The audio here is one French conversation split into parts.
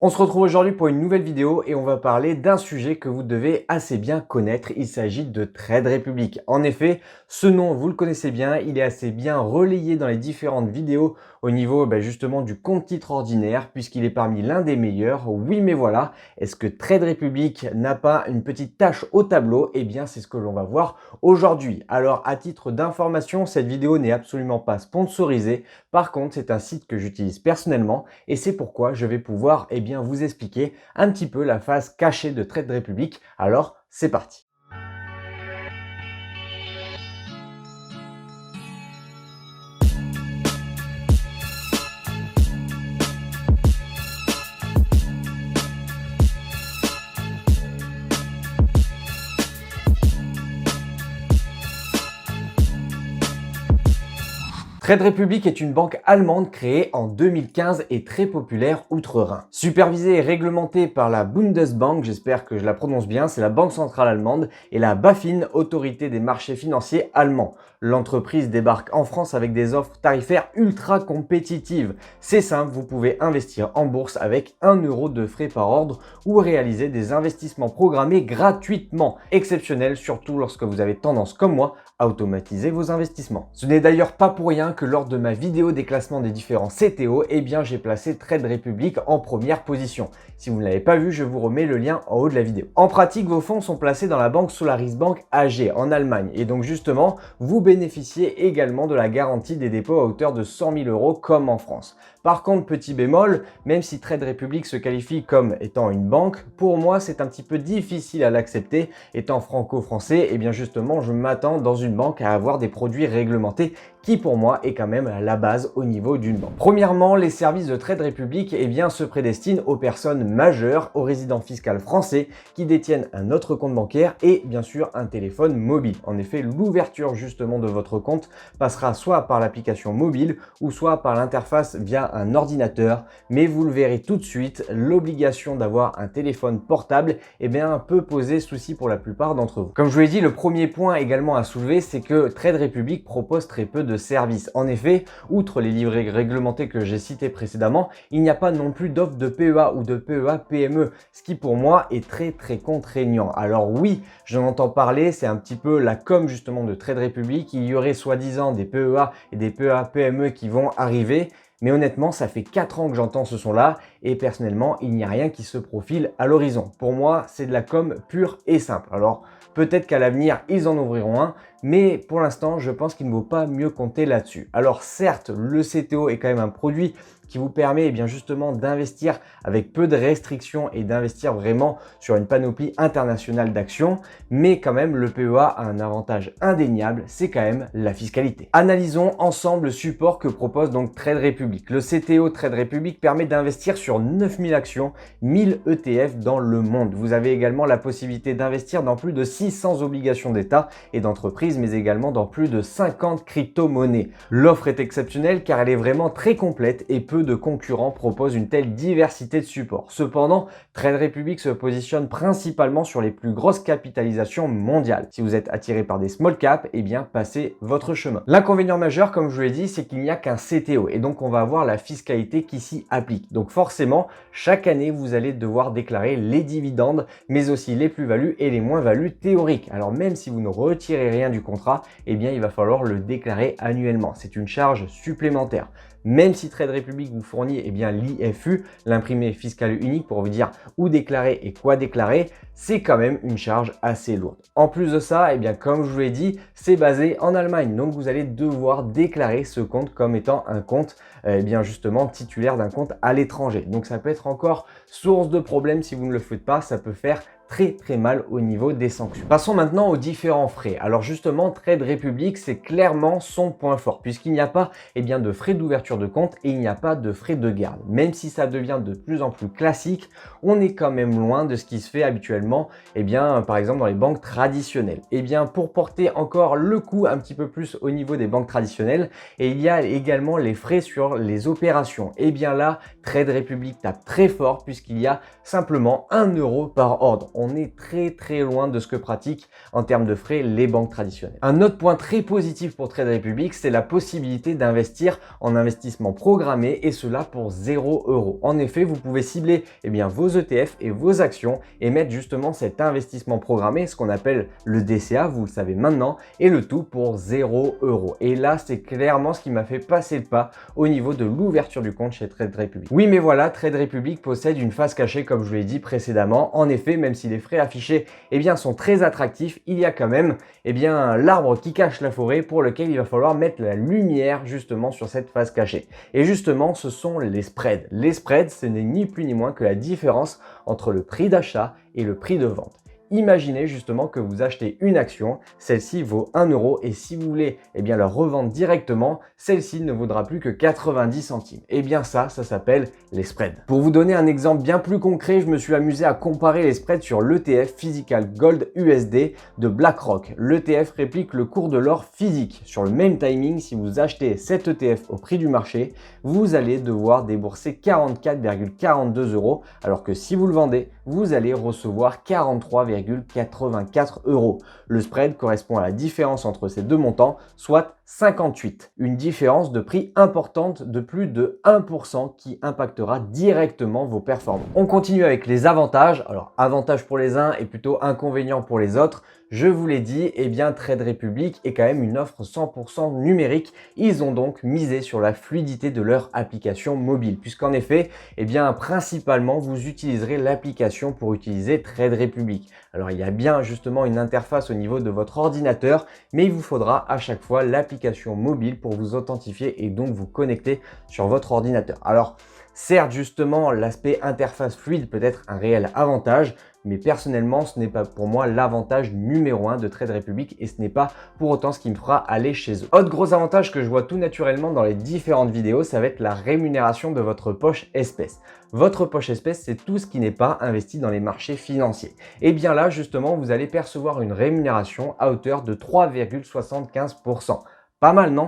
On se retrouve aujourd'hui pour une nouvelle vidéo et on va parler d'un sujet que vous devez assez bien connaître. Il s'agit de Trade Republic. En effet, ce nom, vous le connaissez bien, il est assez bien relayé dans les différentes vidéos au niveau justement du compte titre ordinaire puisqu'il est parmi l'un des meilleurs. Oui, mais voilà, est-ce que Trade Republic n'a pas une petite tâche au tableau? Eh bien, c'est ce que l'on va voir aujourd'hui. Alors, à titre d'information, cette vidéo n'est absolument pas sponsorisée. Par contre, c'est un site que j'utilise personnellement et c'est pourquoi je vais pouvoir vous expliquer un petit peu la face cachée de Trade Republic. Alors, c'est parti. Trade Republic est une banque allemande créée en 2015 et très populaire outre-Rhin. Supervisée et réglementée par la Bundesbank, j'espère que je la prononce bien, c'est la banque centrale allemande, et la BaFin, autorité des marchés financiers allemands. L'entreprise débarque en France avec des offres tarifaires ultra compétitives. C'est simple, vous pouvez investir en bourse avec 1 euro de frais par ordre ou réaliser des investissements programmés gratuitement. Exceptionnel, surtout lorsque vous avez tendance comme moi à automatiser vos investissements. Ce n'est d'ailleurs pas pour rien que lors de ma vidéo des classements des différents CTO, j'ai placé Trade Republic en première position. Si vous ne l'avez pas vu, je vous remets le lien en haut de la vidéo. En pratique, vos fonds sont placés dans la banque Solaris Bank AG en Allemagne et donc justement, vous bénéficiez également de la garantie des dépôts à hauteur de 100 000 euros comme en France. Par contre, petit bémol, même si Trade Republic se qualifie comme étant une banque, pour moi c'est un petit peu difficile à l'accepter. Étant franco-français, justement je m'attends dans une banque à avoir des produits réglementés qui pour moi est quand même la base au niveau d'une banque. Premièrement, les services de Trade Republic se prédestinent aux personnes majeures, aux résidents fiscaux français qui détiennent un autre compte bancaire et bien sûr un téléphone mobile. En effet, l'ouverture justement de votre compte passera soit par l'application mobile ou soit par l'interface via un ordinateur, mais vous le verrez tout de suite, l'obligation d'avoir un téléphone portable peut poser souci pour la plupart d'entre vous. Comme je vous l'ai dit, le premier point également à soulever, c'est que Trade Republic propose très peu de services. En effet, outre les livrets réglementés que j'ai cités précédemment, il n'y a pas non plus d'offre de PEA ou de PEA PME, ce qui pour moi est très contraignant. Alors oui, j'en entends parler, c'est un petit peu la com justement de Trade Republic, il y aurait soi-disant des PEA et des PEA PME qui vont arriver. Mais honnêtement, ça fait 4 ans que j'entends ce son-là et personnellement, il n'y a rien qui se profile à l'horizon. Pour moi, c'est de la com pure et simple. Alors, peut-être qu'à l'avenir, ils en ouvriront un, mais pour l'instant, je pense qu'il ne vaut pas mieux compter là-dessus. Alors certes, le CTO est quand même un produit qui vous permet justement d'investir avec peu de restrictions et d'investir vraiment sur une panoplie internationale d'actions, mais quand même le PEA a un avantage indéniable, c'est quand même la fiscalité. Analysons ensemble le support que propose donc Trade Republic. Le CTO Trade Republic permet d'investir sur 9000 actions, 1000 ETF dans le monde. Vous avez également la possibilité d'investir dans plus de 600 obligations d'État et d'entreprises, mais également dans plus de 50 crypto-monnaies. L'offre est exceptionnelle car elle est vraiment très complète et peu de concurrents proposent une telle diversité de supports. Cependant, Trade Republic se positionne principalement sur les plus grosses capitalisations mondiales. Si vous êtes attiré par des small caps, passez votre chemin. L'inconvénient majeur, comme je vous l'ai dit, c'est qu'il n'y a qu'un CTO et donc on va avoir la fiscalité qui s'y applique. Donc forcément, chaque année, vous allez devoir déclarer les dividendes, mais aussi les plus-values et les moins-values théoriques. Alors même si vous ne retirez rien du contrat, il va falloir le déclarer annuellement. C'est une charge supplémentaire. Même si Trade Republic vous fournit l'IFU, l'imprimé fiscal unique pour vous dire où déclarer et quoi déclarer, c'est quand même une charge assez lourde. En plus de ça, comme je vous l'ai dit, c'est basé en Allemagne. Donc vous allez devoir déclarer ce compte comme étant un compte justement titulaire d'un compte à l'étranger. Donc ça peut être encore source de problème si vous ne le faites pas, ça peut faire très mal au niveau des sanctions. Passons maintenant aux différents frais. Alors justement, Trade Republic, c'est clairement son point fort puisqu'il n'y a pas de frais d'ouverture de compte et il n'y a pas de frais de garde. Même si ça devient de plus en plus classique, on est quand même loin de ce qui se fait habituellement par exemple dans les banques traditionnelles. Pour porter encore le coup un petit peu plus au niveau des banques traditionnelles, et il y a également les frais sur les opérations. Là, Trade Republic tape très fort puisqu'il y a simplement 1 euro par ordre. on est très loin de ce que pratiquent en termes de frais les banques traditionnelles. Un autre point très positif pour Trade Republic, c'est la possibilité d'investir en investissement programmé et cela pour 0 €. En effet, vous pouvez cibler vos ETF et vos actions et mettre justement cet investissement programmé, ce qu'on appelle le DCA, vous le savez maintenant, et le tout pour 0 €. Et là, c'est clairement ce qui m'a fait passer le pas au niveau de l'ouverture du compte chez Trade Republic. Oui, mais voilà, Trade Republic possède une phase cachée comme je vous l'ai dit précédemment. En effet, même si les frais affichés sont très attractifs, il y a quand même l'arbre qui cache la forêt pour lequel il va falloir mettre la lumière justement sur cette phase cachée. Et justement, ce sont les spreads. Les spreads, ce n'est ni plus ni moins que la différence entre le prix d'achat et le prix de vente. Imaginez justement que vous achetez une action, celle-ci vaut 1 € et si vous voulez la revendre directement, celle-ci ne vaudra plus que 90 centimes. Ça s'appelle les spreads. Pour vous donner un exemple bien plus concret, je me suis amusé à comparer les spreads sur l'ETF Physical Gold USD de BlackRock. L'ETF réplique le cours de l'or physique. Sur le même timing, si vous achetez cet ETF au prix du marché, vous allez devoir débourser 44,42 €, alors que si vous le vendez, vous allez recevoir 43,84 €. Le spread correspond à la différence entre ces deux montants, soit 58. Une différence de prix importante de plus de 1% qui impactera directement vos performances. On continue avec les avantages. Alors, avantages pour les uns et plutôt inconvénients pour les autres. Je vous l'ai dit, Trade Republic est quand même une offre 100% numérique. Ils ont donc misé sur la fluidité de leur application mobile, puisqu'en effet, principalement, vous utiliserez l'application pour utiliser Trade Republic. Alors, il y a bien justement une interface au niveau de votre ordinateur, mais il vous faudra à chaque fois l'application mobile pour vous authentifier et donc vous connecter sur votre ordinateur. Alors, certes, justement, l'aspect interface fluide peut être un réel avantage, mais personnellement, ce n'est pas pour moi l'avantage numéro 1 de Trade Republic et ce n'est pas pour autant ce qui me fera aller chez eux. Autre gros avantage que je vois tout naturellement dans les différentes vidéos, ça va être la rémunération de votre poche espèce. Votre poche espèce, c'est tout ce qui n'est pas investi dans les marchés financiers. Et bien là, justement, vous allez percevoir une rémunération à hauteur de 3,75%. Pas mal, non ?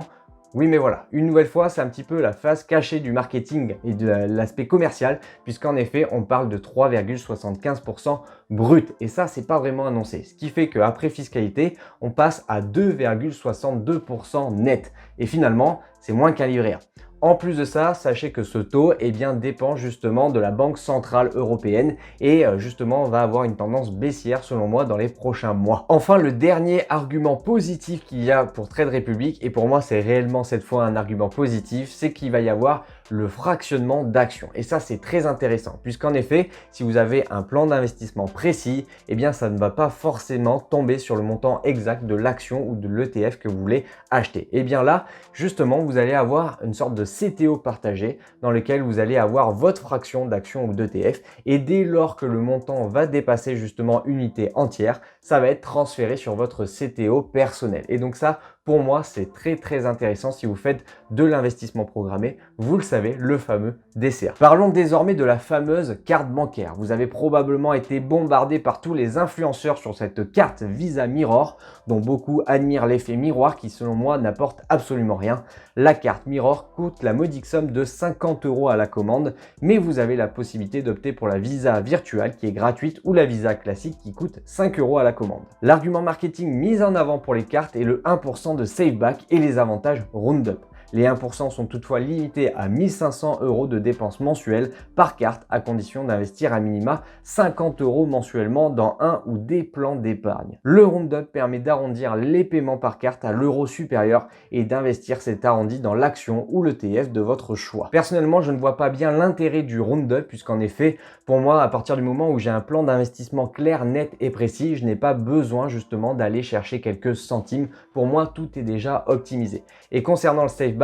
Oui, mais voilà, une nouvelle fois, c'est un petit peu la face cachée du marketing et de l'aspect commercial, puisqu'en effet, on parle de 3,75% brut. Et ça, c'est pas vraiment annoncé. Ce qui fait qu'après fiscalité, on passe à 2,62% net. Et finalement, c'est moins qu'un livret A. En plus de ça, sachez que ce taux dépend justement de la Banque Centrale Européenne et justement va avoir une tendance baissière selon moi dans les prochains mois. Enfin, le dernier argument positif qu'il y a pour Trade Republic, et pour moi c'est réellement cette fois un argument positif, c'est qu'il va y avoir le fractionnement d'actions. Et ça, c'est très intéressant puisqu'en effet, si vous avez un plan d'investissement précis, ça ne va pas forcément tomber sur le montant exact de l'action ou de l'ETF que vous voulez acheter. Et bien là, justement, vous allez avoir une sorte de CTO partagé dans lequel vous allez avoir votre fraction d'action ou d'ETF et dès lors que le montant va dépasser justement une unité entière, ça va être transféré sur votre CTO personnel. Et donc ça, pour moi, c'est très intéressant si vous faites de l'investissement programmé, vous le savez, le fameux DCA. Parlons désormais de la fameuse carte bancaire. Vous avez probablement été bombardé par tous les influenceurs sur cette carte Visa Mirror, dont beaucoup admirent l'effet miroir qui, selon moi, n'apporte absolument rien. La carte Mirror coûte la modique somme de 50 € à la commande, mais vous avez la possibilité d'opter pour la Visa virtuelle qui est gratuite ou la Visa classique qui coûte 5 € à la commande. L'argument marketing mis en avant pour les cartes est le 1% de Saveback et les avantages Roundup. Les 1% sont toutefois limités à 1500 € de dépenses mensuelles par carte à condition d'investir à minima 50 € mensuellement dans un ou des plans d'épargne. Le Roundup permet d'arrondir les paiements par carte à l'euro supérieur et d'investir cet arrondi dans l'action ou l'ETF de votre choix. Personnellement, je ne vois pas bien l'intérêt du Roundup puisqu'en effet, pour moi, à partir du moment où j'ai un plan d'investissement clair, net et précis, je n'ai pas besoin justement d'aller chercher quelques centimes. Pour moi, tout est déjà optimisé. Et concernant le Saveback,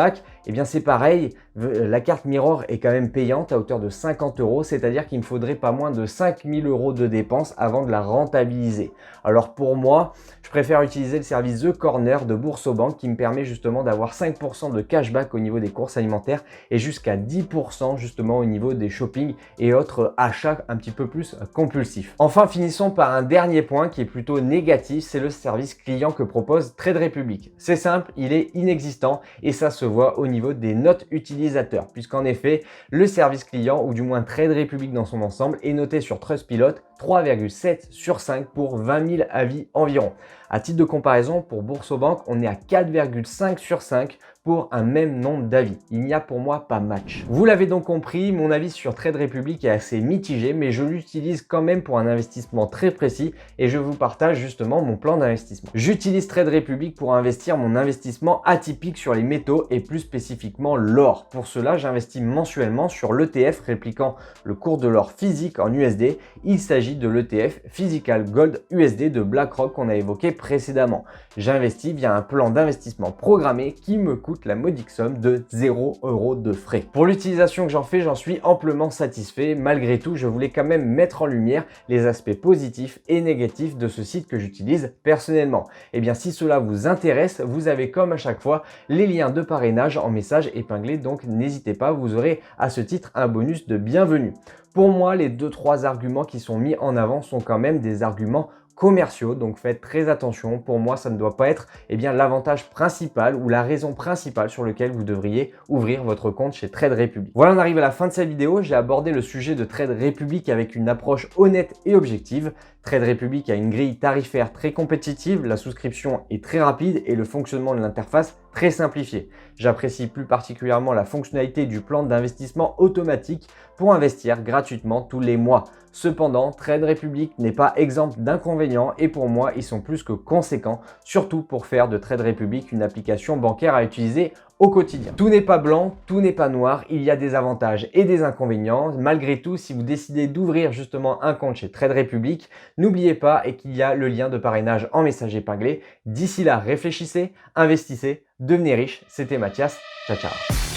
c'est pareil, la carte Mirror est quand même payante à hauteur de 50 €, c'est-à-dire qu'il me faudrait pas moins de 5000 € de dépenses avant de la rentabiliser. Alors pour moi, je préfère utiliser le service The Corner de Boursobank qui me permet justement d'avoir 5% de cashback au niveau des courses alimentaires et jusqu'à 10% justement au niveau des shopping et autres achats un petit peu plus compulsifs. Enfin, finissons par un dernier point qui est plutôt négatif, c'est le service client que propose Trade Republic. C'est simple, il est inexistant et ça se voit au niveau niveau des notes utilisateurs, puisqu'en effet, le service client, ou du moins Trade Republic dans son ensemble, est noté sur Trustpilot 3,7 sur 5 pour 20 000 avis environ. À titre de comparaison, pour Boursobank, on est à 4,5 sur 5 pour un même nombre d'avis. Il n'y a pour moi pas match. Vous l'avez donc compris, mon avis sur Trade Republic est assez mitigé, mais je l'utilise quand même pour un investissement très précis et je vous partage justement mon plan d'investissement. J'utilise Trade Republic pour investir mon investissement atypique sur les métaux et plus spécifiquement l'or. Pour cela, j'investis mensuellement sur l'ETF répliquant le cours de l'or physique en USD. Il s'agit de l'ETF Physical Gold USD de BlackRock qu'on a évoqué précédemment. J'investis via un plan d'investissement programmé qui me coûte la modique somme de 0 € de frais. Pour l'utilisation que j'en fais, j'en suis amplement satisfait. Malgré tout, je voulais quand même mettre en lumière les aspects positifs et négatifs de ce site que j'utilise personnellement. Et bien, si cela vous intéresse, vous avez comme à chaque fois les liens de parrainage en message épinglé, donc n'hésitez pas, vous aurez à ce titre un bonus de bienvenue. Pour moi, les 2-3 arguments qui sont mis en avant sont quand même des arguments commerciaux, donc faites très attention. Pour moi, ça ne doit pas être l'avantage principal ou la raison principale sur laquelle vous devriez ouvrir votre compte chez Trade Republic. Voilà, on arrive à la fin de cette vidéo. J'ai abordé le sujet de Trade Republic avec une approche honnête et objective. Trade Republic a une grille tarifaire très compétitive, la souscription est très rapide et le fonctionnement de l'interface très simplifié. J'apprécie plus particulièrement la fonctionnalité du plan d'investissement automatique pour investir gratuitement tous les mois. Cependant, Trade Republic n'est pas exempt d'inconvénients et pour moi, ils sont plus que conséquents, surtout pour faire de Trade Republic une application bancaire à utiliser au quotidien. Tout n'est pas blanc, tout n'est pas noir, il y a des avantages et des inconvénients. Malgré tout, si vous décidez d'ouvrir justement un compte chez Trade Republic, n'oubliez pas qu'il y a le lien de parrainage en message épinglé. D'ici là, réfléchissez, investissez, devenez riche. C'était Mathias. Ciao, ciao.